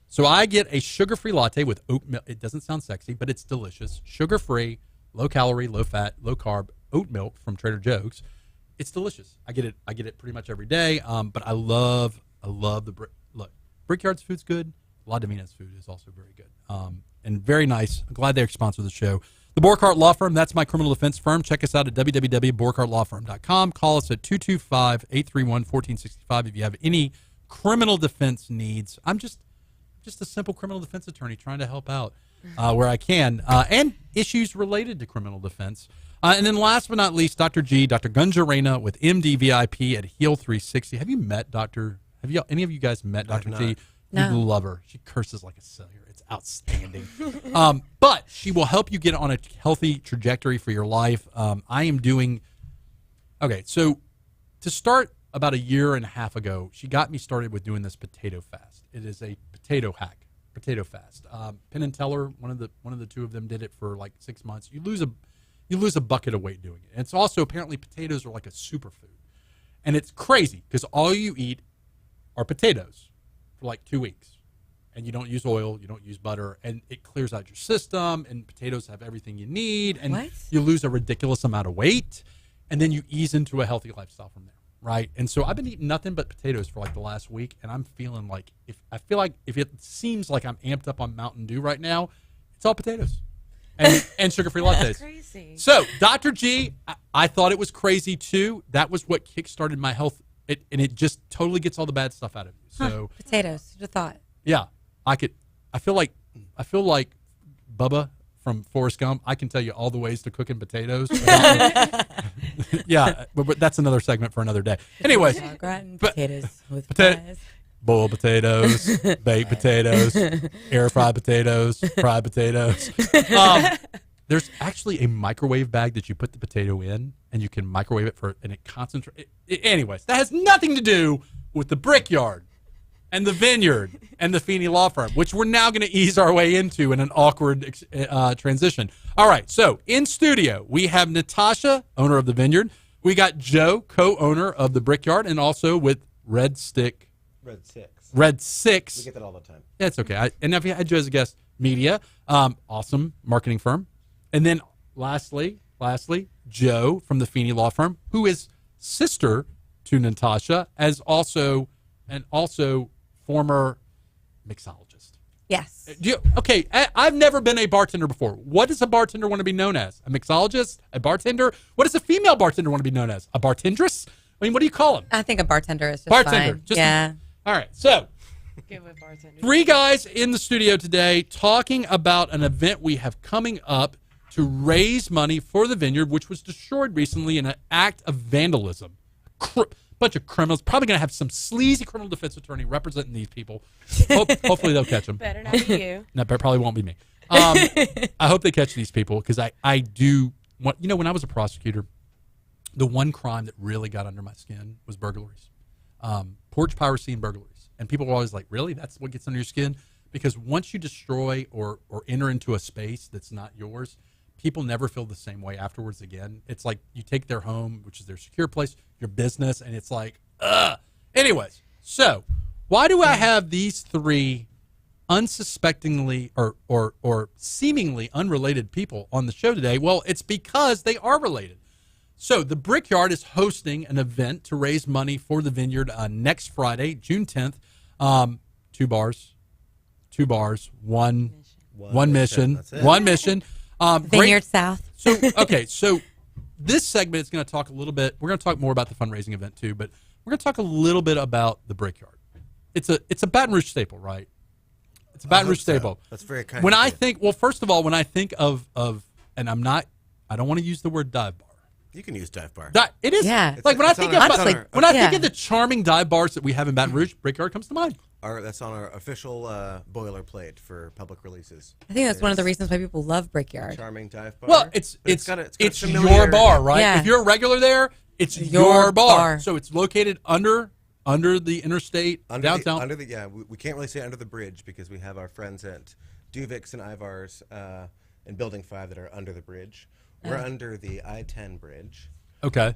So I get a sugar-free latte with oat milk. It doesn't sound sexy, but it's delicious. Sugar-free, low-calorie, low-fat, low-carb oat milk from Trader Joe's. It's delicious. I get it pretty much every day. But I love the Brickyard's food's good. La Divina's food is also very good. And very nice. I'm glad they're sponsored the show. The Borchardt Law Firm, that's my criminal defense firm. Check us out at www.borchartlawfirm.com. Call us at 225-831-1465 if you have any criminal defense needs. I'm just a simple criminal defense attorney trying to help out where I can, and issues related to criminal defense. And then last but not least, Dr. Gunjarena with MDVIP at Heal 360. Have you met any of you guys met Dr. G? No. You love her. She curses like a sailor. It's outstanding. But she will help you get on a healthy trajectory for your life. I am doing, okay, so to start about a year and a half ago, she got me started with doing this potato fast. It is a potato fast. Penn and Teller, one of the two of them did it for like 6 months. You lose a bucket of weight doing it. And it's also, apparently potatoes are like a superfood. And it's crazy because all you eat are potatoes for like 2 weeks. And you don't use oil, you don't use butter, and it clears out your system, and potatoes have everything you need, and you lose a ridiculous amount of weight, and then you ease into a healthy lifestyle from there, right? And so I've been eating nothing but potatoes for like the last week, and I'm feeling like, if it seems like I'm amped up on Mountain Dew right now, it's all potatoes and sugar-free lattes. That's crazy. So Dr. G, I thought it was crazy too. That was what kickstarted my health, and it just totally gets all the bad stuff out of you. So potatoes, who'd have thought? Yeah. I feel like Bubba from Forrest Gump. I can tell you all the ways to cooking potatoes. Yeah, but that's another segment for another day. Anyways, Potatoes with fries. Boiled potatoes, baked potatoes, air fried potatoes, fried potatoes. There's actually a microwave bag that you put the potato in, and you can microwave it and it concentrates. Anyways, that has nothing to do with the Brickyard and the Vineyard and the Fini Law Firm, which we're now going to ease our way into in an awkward transition. All right, so in studio, we have Natasha, owner of the Vineyard. We got Joe, co-owner of the Brickyard, and also with Red Six. We get that all the time. Yeah, it's okay. And if you had Joe as a guest, media, awesome marketing firm. And then lastly, Joe from the Fini Law Firm, who is sister to Natasha, and also former mixologist. Yes. Okay, I've never been a bartender before. What does a bartender want to be known as? A mixologist? A bartender? What does a female bartender want to be known as? A bartendress? I mean, what do you call them? I think a bartender is just bartender. fine. All right, so Good with bartender. 3 guys in the studio today talking about an event we have coming up to raise money for the Vineyard, which was destroyed recently in an act of vandalism. Bunch of criminals, probably going to have some sleazy criminal defense attorney representing these people. Hopefully they'll catch them. Better not be you. No, but probably won't be me. I hope they catch these people because I do want, when I was a prosecutor, the one crime that really got under my skin was burglaries, porch piracy and burglaries. And people were always like, really? That's what gets under your skin? Because once you destroy or enter into a space that's not yours, people never feel the same way afterwards again. It's like you take their home, which is their secure place, your business, and it's like, ugh. Anyways, so why do I have these 3 unsuspectingly or seemingly unrelated people on the show today? Well, it's because they are related. So the Brickyard is hosting an event to raise money for the Vineyard next Friday, June 10th. 2 bars, one mission. Vineyard South. So this segment is going to talk a little bit. We're going to talk more about the fundraising event too, but we're going to talk a little bit about the Brickyard. It's a Baton Rouge staple, right? It's a Baton I Rouge hope so. staple. That's very kind. When of I you. think, well, first of all, when I think of, and I don't want to use the word dive bar. You can use dive bar. It is. Yeah. Like when I think of honestly, when I think yeah. of the charming dive bars that we have in Baton Rouge, Brickyard comes to mind. That's on our official boilerplate for public releases. I think that's one of the reasons why people love Brickyard. Charming dive bar. Well, it's your bar, right? Yeah. If you're a regular there, it's your bar. So it's located under the interstate downtown. We can't really say under the bridge because we have our friends at Duvix and Ivar's in Building 5 that are under the bridge. We're under the I-10 bridge. Okay.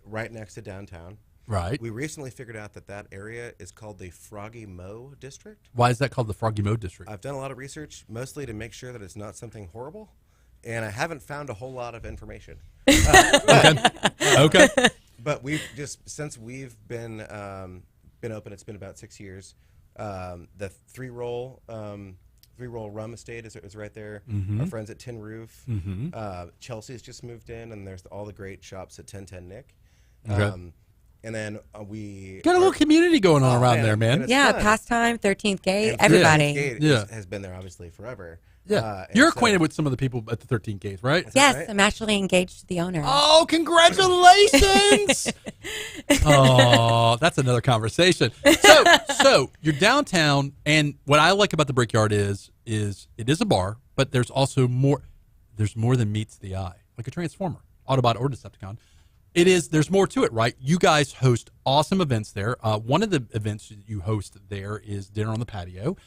Right next to downtown. Right. We recently figured out that area is called the Froggy Moe District. Why is that called the Froggy Moe District? I've done a lot of research, mostly to make sure that it's not something horrible, and I haven't found a whole lot of information. Okay. But since we've been open, it's been about 6 years. The three-roll rum estate is right there. Mm-hmm. Our friends at Tin Roof. Mm-hmm. Chelsea's just moved in, and there's all the great shops at 1010 Nick. Okay. And then we Got a little community going on around there, and man. it's Yeah, fun. Pastime, 13th Gate, And everybody. 13th Gate has been there obviously forever. Yeah. And You're so- acquainted with some of the people at the 13 Gates, right? Yes, right? I'm actually engaged to the owner. Oh, congratulations! Oh, that's another conversation. So you're downtown, and what I like about the Brickyard is it is a bar, but there's also more. There's more than meets the eye, like a Transformer, Autobot, or Decepticon. There's more to it, right? You guys host awesome events there. One of the events that you host there is Dinner on the Patio.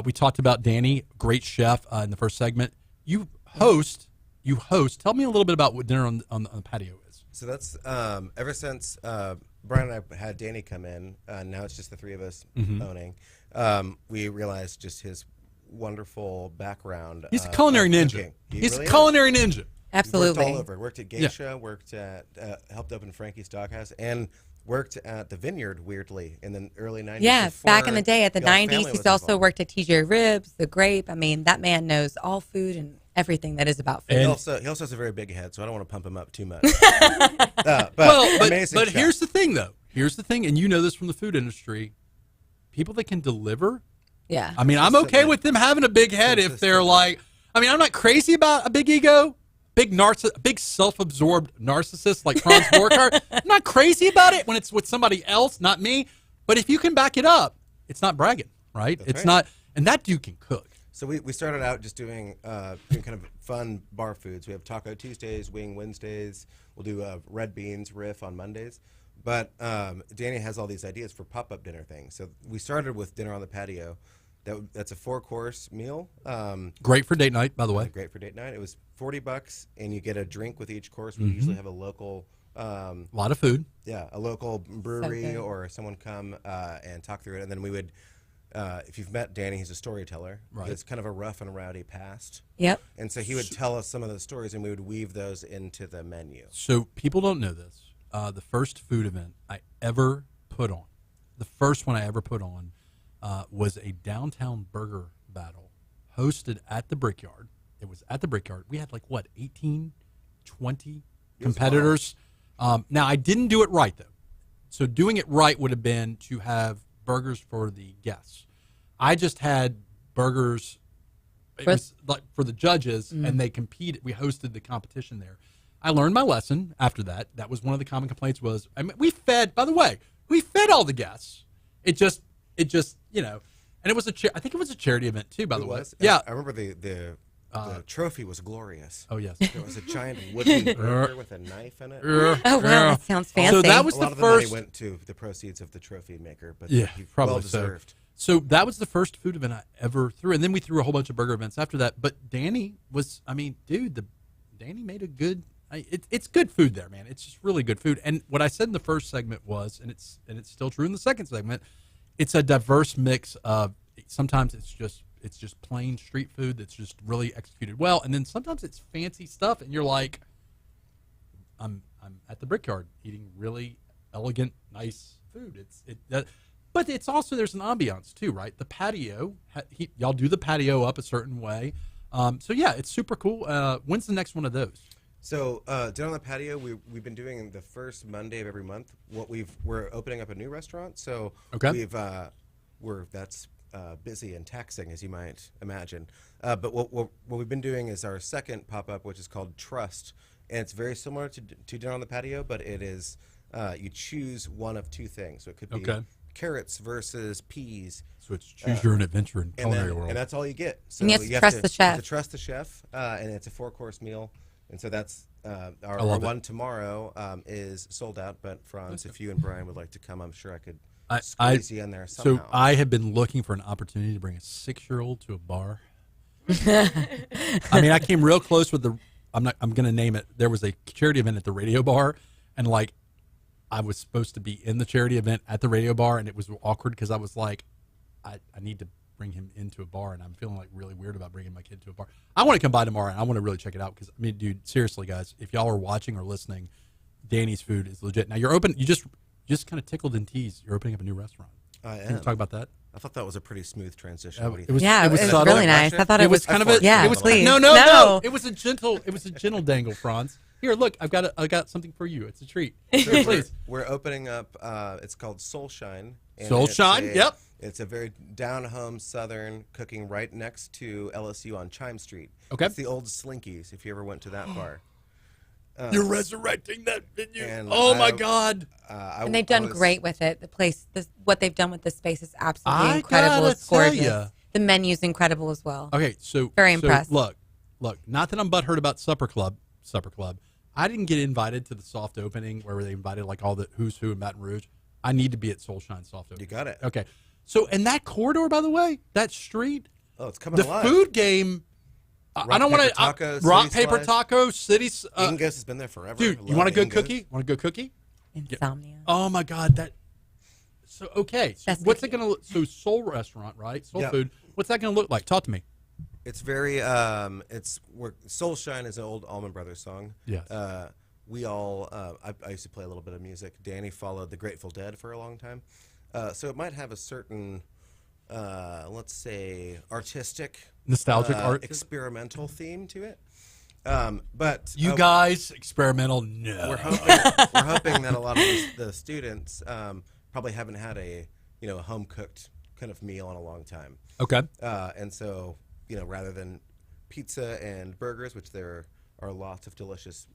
We talked about Danny, great chef, in the first segment. You host. Tell me a little bit about what Dinner on the Patio is. So that's ever since Brian and I had Danny come in, now it's just the three of us owning. We realized just his wonderful background. He's a culinary ninja. Cooking. He's really a is. culinary ninja. Absolutely. Worked all over. Worked at Geisha, worked at, helped open Frankie's Doghouse, and worked at the Vineyard, weirdly, in the early 90s. Yeah, back in the before day at the y'all's 90s, family he's was also involved. worked at TJ Ribs, The Grape. I mean, that man knows all food and everything that is about food. He also has a very big head, so I don't want to pump him up too much. Amazing but chef. here's the thing, though. Here's the thing, and you know this from the food industry. People that can deliver. Yeah. I mean, I'm okay with them having a big head if they're like. I mean, I'm not crazy about a big ego, big self-absorbed narcissist like Franz Borchardt. I'm not crazy about it when it's with somebody else, not me. But if you can back it up, it's not bragging, right? That's It's right. not, and that dude can cook. So we started out just doing kind of fun bar foods. We have Taco Tuesdays, Wing Wednesdays. We'll do red beans riff on Mondays. But Danny has all these ideas for pop-up dinner things. So we started with Dinner on the Patio. That's a 4-course meal. Great for date night, by the way. Great for date night. It was $40, and you get a drink with each course. Mm-hmm. We usually have a local, A lot of food. a local brewery good. or someone come and talk through it. And then we would, if you've met Danny, he's a storyteller. Right. It's kind of a rough and rowdy past. Yep. And so he would tell us some of those stories, and we would weave those into the menu. So people don't know this. The first food event I ever put on, the first one I ever put on, was a downtown burger battle hosted at the Brickyard. It was at the Brickyard. We had 18, 20 competitors. Now, I didn't do it right, though. So doing it right would have been to have burgers for the guests. I just had burgers for the judges, and they competed. We hosted the competition there. I learned my lesson after that. That was one of the common complaints was, we fed all the guests. It just, and it was I think it was a charity event too, by the way. Yeah. I remember the trophy was glorious. Oh, yes. There was a giant wooden burger with a knife in it. Oh, wow, that sounds fancy. So that was A lot the of the money first. went to the proceeds of the trophy maker, but Yeah, probably well deserved. So that was the first food event I ever threw. And then we threw a whole bunch of burger events after that. But Danny was, Danny made a good, it's good food there, man. It's just really good food. And what I said in the first segment was, and it's still true in the second segment, it's a diverse mix of, sometimes it's just plain street food that's just really executed well. And then sometimes it's fancy stuff. And you're like, I'm at the Brickyard eating really elegant, nice food. But it's also, there's an ambiance too, right? The patio, y'all do the patio up a certain way. So yeah, it's super cool. When's the next one of those? So down on the patio, we've been doing the first Monday of every month. We're opening up a new restaurant, so Okay. that's busy and taxing as you might imagine. But what we've been doing is our second pop-up, which is called Trust, and it's very similar to Dinner on the Patio, but it is you choose one of two things. So it could be carrots versus peas. So it's choose your own adventure in culinary world. And that's all you get. So and you have to trust the chef. You have to trust the chef, and it's a 4-course meal. And so that's our one tomorrow is sold out. But Franz, if you and Brian would like to come, I'm sure I could squeeze you in there somehow. So I have been looking for an opportunity to bring a 6-year-old to a bar. I mean, I came real close with I'm going to name it. There was a charity event at the radio bar, and like I was supposed to be in the charity event at the radio bar, and it was awkward because I was like, I need to bring him into a bar, and I'm feeling like really weird about bringing my kid to a bar. I want to come by tomorrow, and I want to really check it out because, I mean, dude, seriously, guys, if y'all are watching or listening, Danny's food is legit. Now, you're open. You just kind of tickled and teased. You're opening up a new restaurant. I am. Can you talk about that? I thought that was a pretty smooth transition. It was subtle. Really nice. I thought it was kind of a yeah. It was please. No. It was a gentle dangle, Franz. Here, look, I got something for you. It's a treat. So please. We're opening up. It's called Soulshine. Soulshine. Yep. It's a very down-home Southern cooking right next to LSU on Chime Street. Okay. It's the old Slinkies. If you ever went to that bar. You're resurrecting that venue. Oh my God! And they've done great with it. The place, what they've done with the space is absolutely incredible. It's gorgeous. The menu's incredible as well. Okay, so very impressed. Look. Not that I'm butthurt about Supper Club. I didn't get invited to the soft opening where they invited like all the who's who in Baton Rouge. I need to be at Soulshine soft opening. You got it. Okay, so in that corridor, by the way, that street. Oh, it's coming alive. The food game. I don't want to rock paper taco cities. Ingus has been there forever. Dude, you want a good cookie? Want a good cookie? Insomnia. Oh my God, that. So okay, so what's it gonna look? So Soul Restaurant, right? Soul Food. What's that gonna look like? Talk to me. It's very. Soulshine is an old Allman Brothers song. Yes. We all. I used to play a little bit of music. Danny followed the Grateful Dead for a long time, so it might have a certain. Let's say artistic, nostalgic art, experimental theme to it. But you guys, experimental, no. We're hoping that a lot of the students probably haven't had a home cooked kind of meal in a long time. Okay. And so rather than pizza and burgers, which there are lots of delicious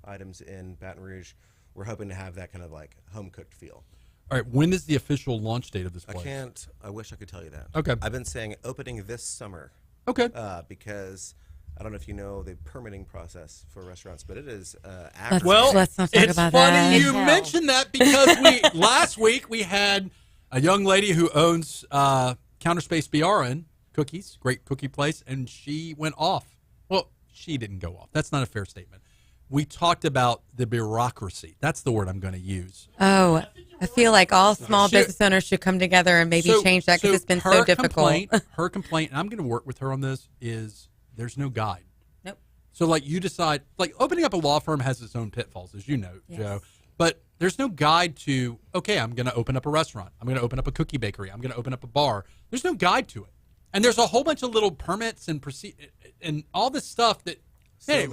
items in Baton Rouge, we're hoping to have that kind of like home cooked feel. All right, when is the official launch date of this place? I wish I could tell you that. Okay. I've been saying opening this summer. Okay. Because I don't know if you know the permitting process for restaurants, but it is active. Let's not talk about that. It's funny you mentioned that because last week we had a young lady who owns Counterspace BRN Cookies, great cookie place, and she went off. Well, she didn't go off. That's not a fair statement. We talked about the bureaucracy. That's the word I'm going to use. Oh, I feel like all small business owners should come together and maybe change that because it's been so difficult. Her complaint, and I'm going to work with her on this, is there's no guide. Nope. So, like, you decide, like, opening up a law firm has its own pitfalls, as you know, Joe. But there's no guide to, okay, I'm going to open up a restaurant. I'm going to open up a cookie bakery. I'm going to open up a bar. There's no guide to it. And there's a whole bunch of little permits and all this stuff that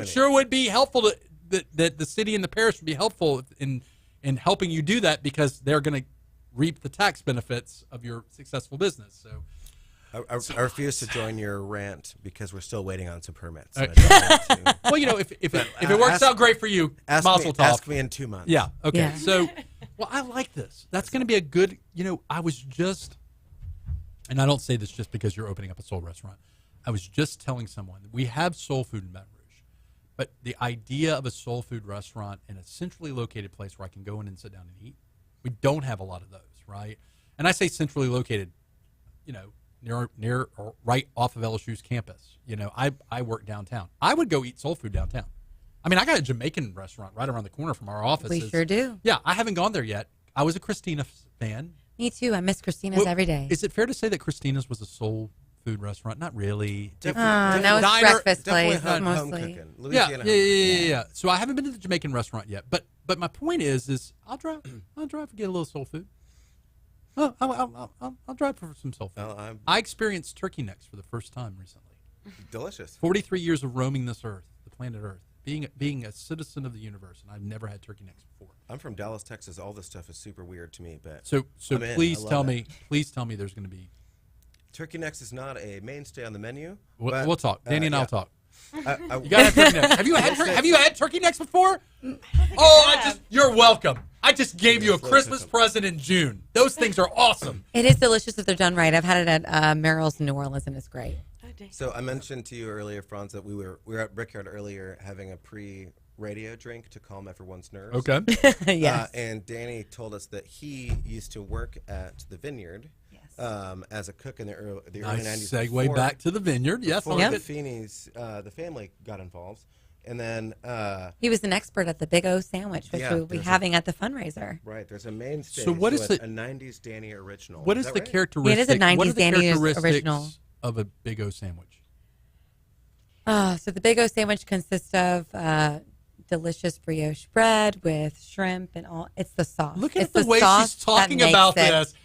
sure would be helpful that the city and the parish would be helpful in helping you do that because they're going to reap the tax benefits of your successful business. So I refuse to join your rant because we're still waiting on some permits. Well, if it works out great for you, mazel tov. Ask me in 2 months. Yeah. Okay. Yeah. So, I like this. That's going to be a good. I was just, and I don't say this just because you're opening up a soul restaurant. I was just telling someone that we have soul food in Baton Rouge, but the idea of a soul food restaurant in a centrally located place where I can go in and sit down and eat, we don't have a lot of those, right? And I say centrally located, near or right off of LSU's campus. I work downtown. I would go eat soul food downtown. I mean, I got a Jamaican restaurant right around the corner from our office. We sure do. Yeah, I haven't gone there yet. I was a Christina fan. Me too. I miss Christina's every day. Is it fair to say that Christina's was a soul food restaurant? Not really. Now it's breakfast place mostly. Yeah. So I haven't been to the Jamaican restaurant yet. But my point is I'll drive and get a little soul food. I'll drive for some soul food. I experienced turkey necks for the first time recently. Delicious. 43 years of roaming this earth, the planet Earth, being a citizen of the universe, and I've never had turkey necks before. I'm from Dallas, Texas. All this stuff is super weird to me, but so please tell me there's going to be turkey necks is not a mainstay on the menu. We'll talk. Danny and I'll talk. You I, gotta have turkey necks. Have you had turkey necks before? Oh, you're welcome. I just gave you a Christmas present in June. Those things are awesome. It is delicious if they're done right. I've had it at Merrill's in New Orleans, and it's great. So I mentioned to you earlier, Franz, that we were at Brickyard earlier having a pre-radio drink to calm everyone's nerves. Okay. Yes. And Danny told us that he used to work at the Vineyard as a cook in the early 90s. Segue back to the Vineyard. Yes. Before the Finis, the family got involved. And then he was an expert at the Big O sandwich, which we'll be having at the fundraiser. Right, there's a mainstay. So what is a 90s Danny original? What is the characteristic? It is a 90s Danny original of a Big O sandwich. So the Big O sandwich consists of delicious brioche bread with shrimp and all. It's the sauce. Look at the way she's talking about this.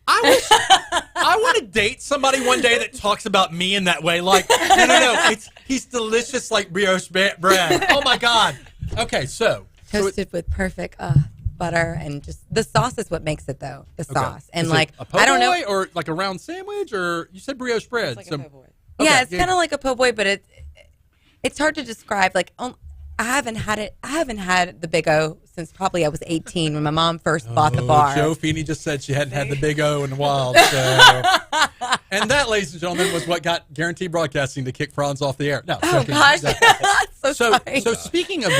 I want to date somebody one day that talks about me in that way. Like, no. He's delicious like brioche bread. Oh, my God. Okay, so. Toasted with perfect butter and just the sauce is what makes it, though. The sauce. And, is like, it a po' I don't know. boy or like a round sandwich or you said brioche bread. It's like a po' boy. Yeah, it's kind of like a po' boy, but it's hard to describe. Like, I haven't had the Big O since probably I was 18 when my mom first bought the bar. Joe Fini just said she hadn't had the Big O in a while. So. And that, ladies and gentlemen, was what got Guaranteed Broadcasting to kick Franz off the air. No, oh gosh, so speaking of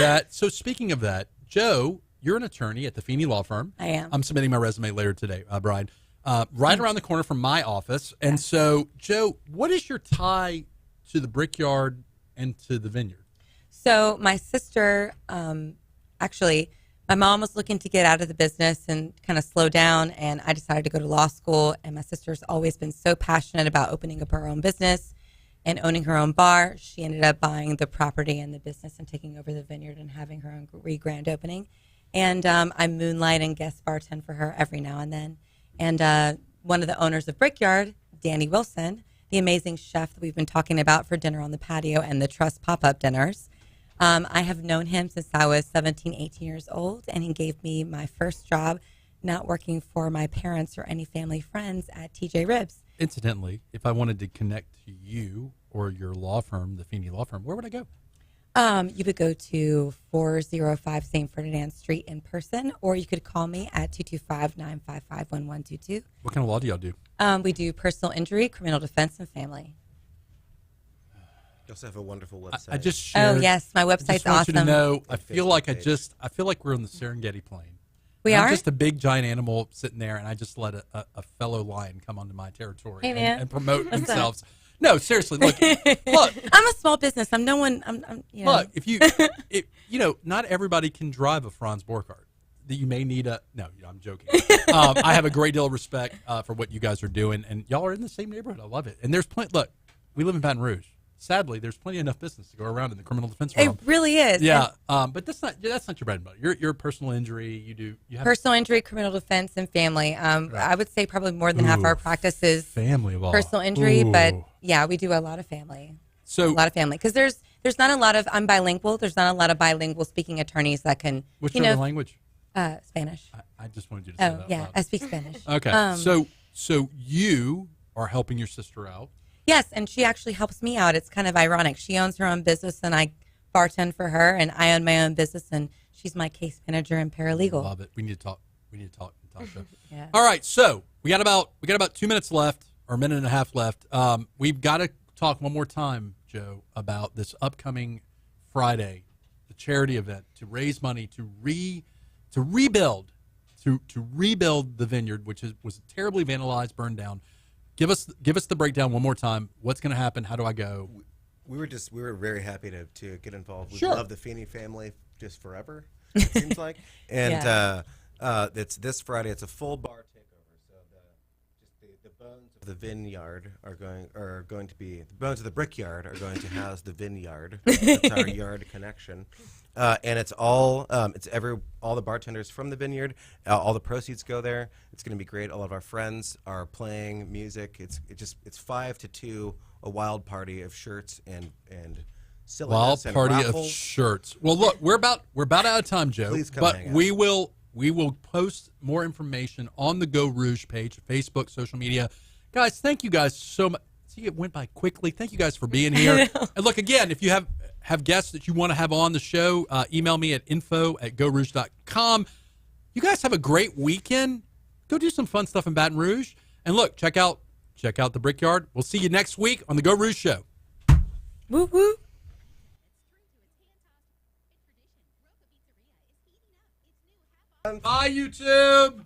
that, Joe, you're an attorney at the Fini Law Firm. I am. I'm submitting my resume later today, Brian. Right around the corner from my office. And so, Joe, what is your tie to the Brickyard and to the Vineyard? So my sister, actually, my mom was looking to get out of the business and kind of slow down, and I decided to go to law school. And my sister's always been so passionate about opening up her own business and owning her own bar. She ended up buying the property and the business and taking over the Vineyard and having her own grand opening. And I moonlight and guest bartend for her every now and then. And one of the owners of Brickyard, Danny Wilson, the amazing chef that we've been talking about for dinner on the patio and the Trust pop-up dinners, I have known him since I was 17, 18 years old, and he gave me my first job not working for my parents or any family friends at TJ Ribs. Incidentally, if I wanted to connect to you or your law firm, the Fini Law Firm, where would I go? You would go to 405 St. Ferdinand Street in person, or you could call me at 225-955-1122. What kind of law do y'all do? We do personal injury, criminal defense, and family. You also have a wonderful website. I just shared. Oh yes, my website's I want awesome. you to know, I feel like we're on the Serengeti plain. I'm just a big giant animal sitting there, and I just let a fellow lion come onto my territory and promote themselves. No, seriously, look. I'm a small business. I'm no one. I'm you know. Look, not everybody can drive a Franz Borchardt. That you may need no, I'm joking. I have a great deal of respect for what you guys are doing, and y'all are in the same neighborhood. I love it. And there's plenty. Look, we live in Baton Rouge. Sadly, there's plenty enough business to go around in the criminal defense realm. It really is. Yeah, but that's not your bread and butter. You're a personal injury. You have personal injury, criminal defense, and family. Right. I would say probably more than half our practice is family law. Personal injury, but yeah, we do a lot of family. A lot of family because there's not a lot of. I'm bilingual. There's not a lot of bilingual speaking attorneys that can. What's your language? Spanish. I just wanted you to say that. Oh yeah, I speak Spanish. Okay, so you are helping your sister out. Yes, and she actually helps me out. It's kind of ironic. She owns her own business, and I bartend for her, and I own my own business, and she's my case manager and paralegal. Love it. We need to talk, Natasha. Yeah. All right, so we got about 2 minutes left, or a minute and a half left. We've got to talk one more time, Joe, about this upcoming Friday, the charity event to raise money to rebuild the Vineyard, which was terribly vandalized, burned down. Give us the breakdown one more time. What's going to happen? How do I go? We were very happy to get involved. We Sure. love the Fini family just forever. It seems like, and it's this Friday. It's a full bar takeover. So the bones of the vineyard are going to be the bones of the brickyard are going to house the vineyard. That's our yard connection. And it's all the bartenders from the Vineyard. All the proceeds go there. It's going to be great. All of our friends are playing music. It's 5 to 2, a wild party of shirts and silliness and raffles. Of shirts. Well, look, we're about out of time, Joe. Please come but hang out. we will post more information on the Geaux Rouge page, Facebook, social media. Guys, thank you guys so much. See, it went by quickly. Thank you guys for being here. And look, again, if you have guests that you want to have on the show, email me at info@GeauxRouge.com. You guys have a great weekend. Go do some fun stuff in Baton Rouge. And look, check out the Brickyard. We'll see you next week on the Geaux Rouge Show. Woo woo. Bye, YouTube.